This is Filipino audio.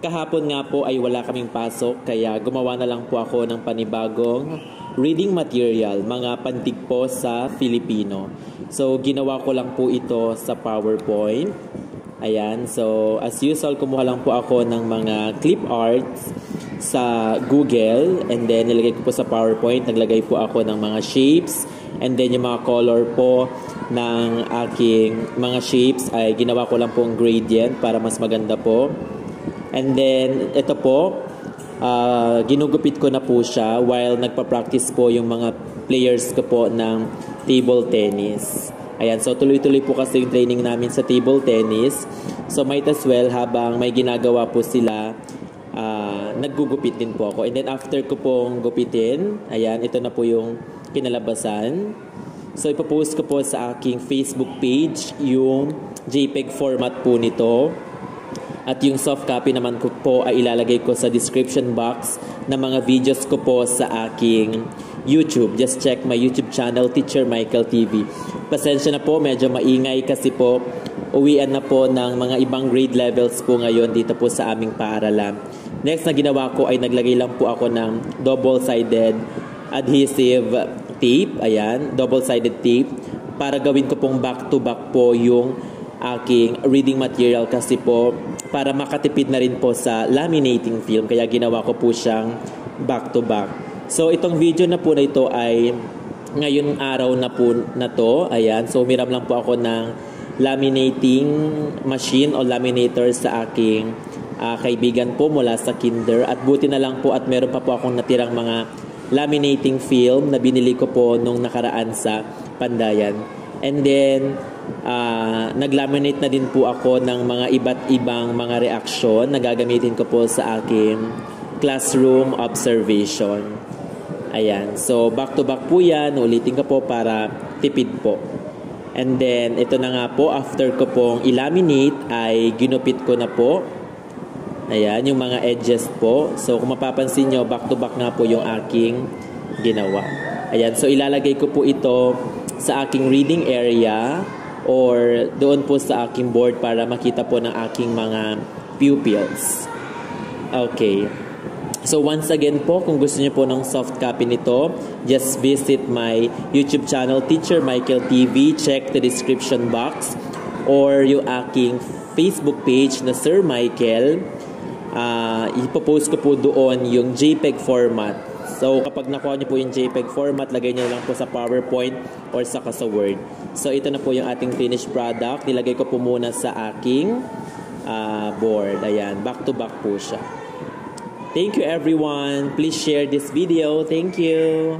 Kahapon nga po ay wala kaming pasok kaya gumawa na lang po ako ng panibagong reading material, mga pantig po sa Filipino. So ginawa ko lang po ito sa PowerPoint. Ayan, so as usual kumuha lang po ako ng mga clip arts sa Google and then nilagay ko po sa PowerPoint. Naglagay po ako ng mga shapes and then yung mga color po ng aking mga shapes ay ginawa ko lang po ang gradient para mas maganda po. And then, ito po, ginugupit ko na po siya while nagpa-practice po yung mga players ko po ng table tennis. Ayan, so tuloy-tuloy po kasi yung training namin sa table tennis. So might as well habang may ginagawa po sila, naggugupit din po ako. And then after ko pong gupitin, ayan, ito na po yung kinalabasan. So ipopost ko po sa aking Facebook page yung JPEG format po nito. At yung soft copy naman ko po ay ilalagay ko sa description box ng mga videos ko po sa aking YouTube. Just check my YouTube channel, Teacher Michael TV. Pasensya na po, medyo maingay kasi po uwian na po ng mga ibang grade levels po ngayon dito po sa aming paaralan. Next na ginawa ko ay naglagay lang po ako ng double-sided adhesive tape. Ayan, double-sided tape para gawin ko pong back-to-back po yung aking reading material kasi po para makatipid na rin po sa laminating film. Kaya ginawa ko po siyang back-to-back. So, itong video na po na ito ay ngayon araw na po na to. Ayan. So, umiram lang po ako ng laminating machine o laminator sa aking kaibigan po mula sa kinder. At buti na lang po at meron pa po akong natirang mga laminating film na binili ko po nung nakaraan sa Pandayan. And then, naglaminate na din po ako ng mga iba't ibang mga reaksyon na gagamitin ko po sa aking classroom observation. Ayan. So, back-to-back po yan. Ulitin ko po para tipid po. And then, ito na nga po. After ko pong ilaminate, ay ginupit ko na po. Ayan, yung mga edges po. So, kung mapapansin nyo, back-to-back nga po yung aking ginawa. Ayan. So, ilalagay ko po ito sa aking reading area or doon po sa aking board para makita po ng aking mga pupils. Okay. So once again po, kung gusto niyo po ng soft copy nito, just visit my YouTube channel, Teacher Michael TV. Check the description box or yung aking Facebook page na Sir Michael. Ipopost ko po doon yung JPEG format. So, kapag nakuha niyo po yung JPEG format, lagay niyo lang po sa PowerPoint or saka sa Word. So, ito na po yung ating finished product. Nilagay ko po muna sa aking board. Ayan, back-to-back po siya. Thank you everyone. Please share this video. Thank you.